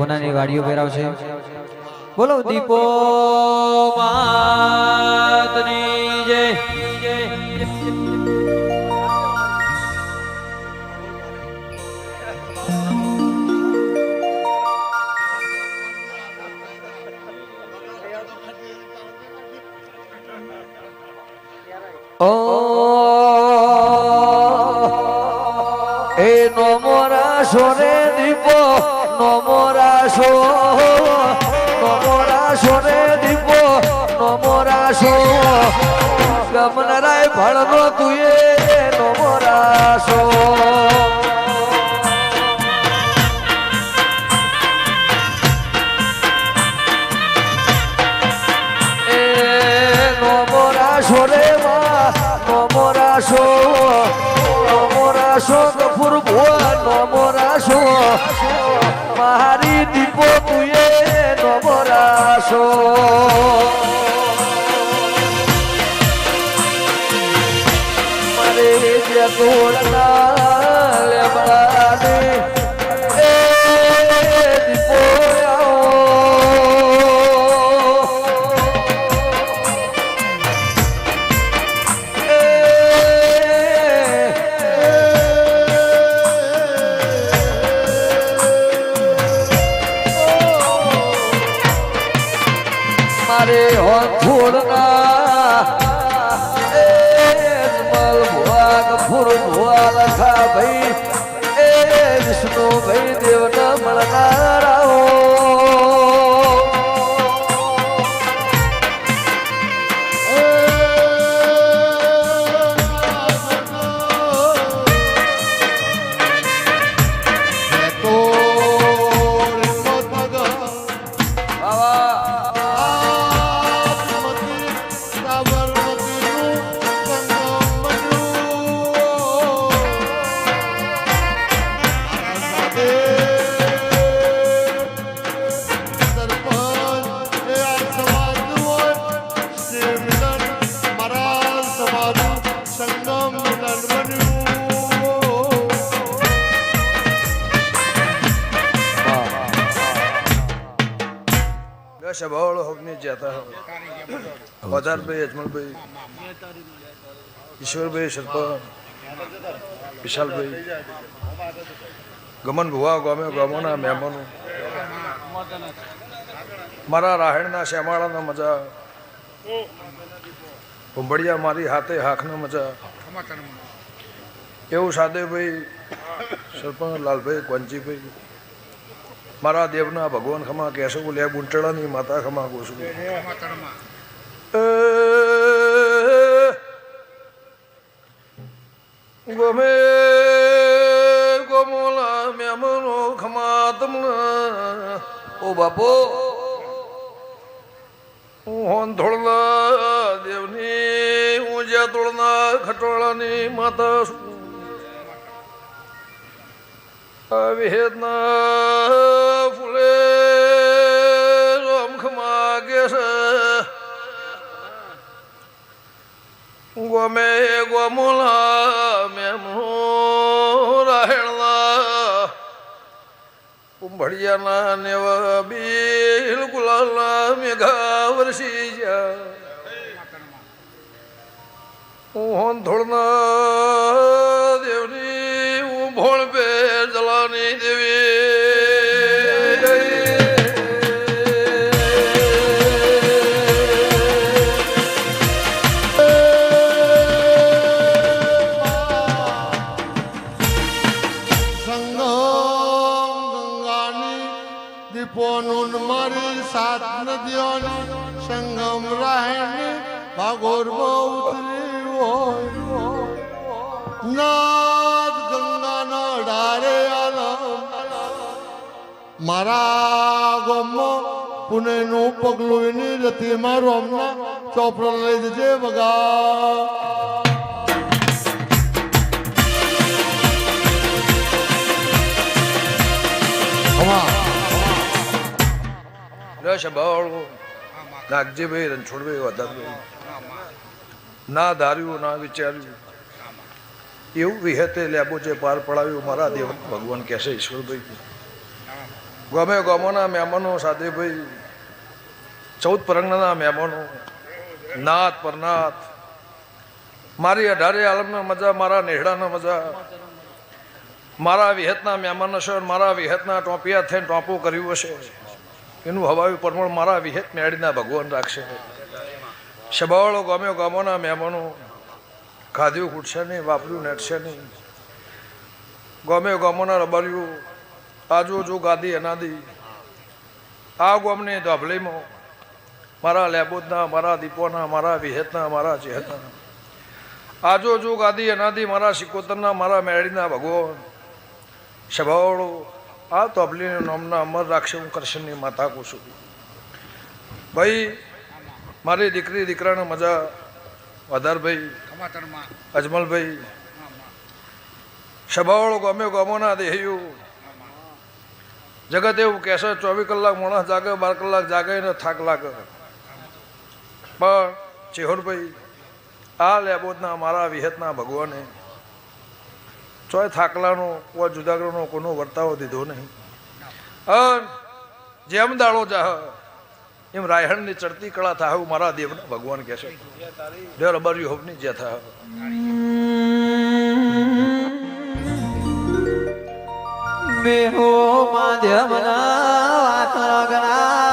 સોનાની વાડીઓ પહેરાવશે. બોલો દીપો માતની જય. એ નો મોરાશો રે દીપો નો મોરાશો રે દીપો નો મોરાશો ગમનરાય ભળનો તુએ નો મોરાશો એ નો મોરાશો રે માં નો મોરાશો ગફુર ભુવા નો મોરાશો મારી દીપો તુએ નો મોરાશો મારે જે તોડના લેબડાને એ દીપો મારે હોથોડના એ મલ ભુવા ગફુર ભુવા લખા ભાઈ એ વિષ્ણુ ભાઈ દેવના મળનારાઓ शबावल होने जाता है वदार भाई अजमल भाई ईश्वर भाई सरपंच विशाल भाई गमन भुआ गामे गामोना मेहमानों मारा राहणना श्यामाळाना मजा कुंभड़िया मारी हाथे हाखना मजा एवं सादे भाई सरपंच लाल भाई क्वंची भाई मारा देवना भगवान खमा कैसे बोले बुंटड़ा नहीं माता खमा गोसु गोमे गोमोला मेमनो खमा तमना ओ बापो होन धोड़ना देवनी ऊंजा तोड़ना खटोला नहीं माता विहेदना फुले रोम खमा गेस गोमे गोमुला मेमो राहेणना कुंभड़िया ना नेव बिल्कुल मेघा वर्षी जा होन धोड़ना देवनी भोण पे जलानी देवी संगम गंगानी दीपोनुन मारी सात नदियों संगम राहणी भागोर उतरी नाद गंगा ना डारे आलम मारा गोमो पुणे नु पगलुनी रती मा रोमना चोपड़ा ले जे बगा शबावल नागजी भाई रणछोड़ भाई वदार भाई ना धार्યું ना विचार्યું એવું વિહતે લેબો જે પાર પડાવ્યું મારા દેવ ભગવાન કહેશે ઈશ્વરભાઈ ગમે ગમોના મહેમાનો સાથે ભાઈ 14 પરંગણાના મહેમાનો નાથ પરનાથ મારી 18 આલમના મજા મારા નેહડાના મજા મારા વિહતના મહેમાન હશે મારા વિહતના ટોપિયા થઈને ટોપું કર્યું હશે એનું હવાયું પ્રમાણ મારા વિહત મેળીના ભગવાન રાખશે સબાવાળો ગમ્યો ગામોના મહેમાનો ખાધ્યું ખૂટશે નહીં વાપર્યું નેટશે નહીં ગમ્યો ગામોના રબાર્યું આજુ ગાદી અનાદી આ ગોમની ધોભલીમાં મારા લેબોદના મારા દીપોના મારા વિહતના મારા ચેહતના આજુ ગાદી અનાદી મારા સિકોતરના મારા મેળીના ભગવાન સભાવાળો આ તોબલીના નામના અમર રાખશે હું કરશનની માતા કહું છું ભાઈ મારી દીકરી દીકરાને મજા વધારભાઈ અજમલભાઈ સભાવાળો ગમ્યો ગમોના દેહ્યું જગત એવું કહેશે 24 કલાક માણસ જાગે 12 કલાક જાગે ને થાક લાગે પણ ચેહરભાઈ આ લેબોદના મારા વિહતના ભગવાને ચોય થાકલાનો કોઈ જુદાગરનો કોનો વર્તાવો દીધો નહીં અન જેમ દાડો જાહ એમ રાયહણની ચડતી કળા થાહ મારા દેવના ભગવાન કહે છે દેર અબાર્યું હોવની જે થાહ મેહો માધ્યમના વાતરગના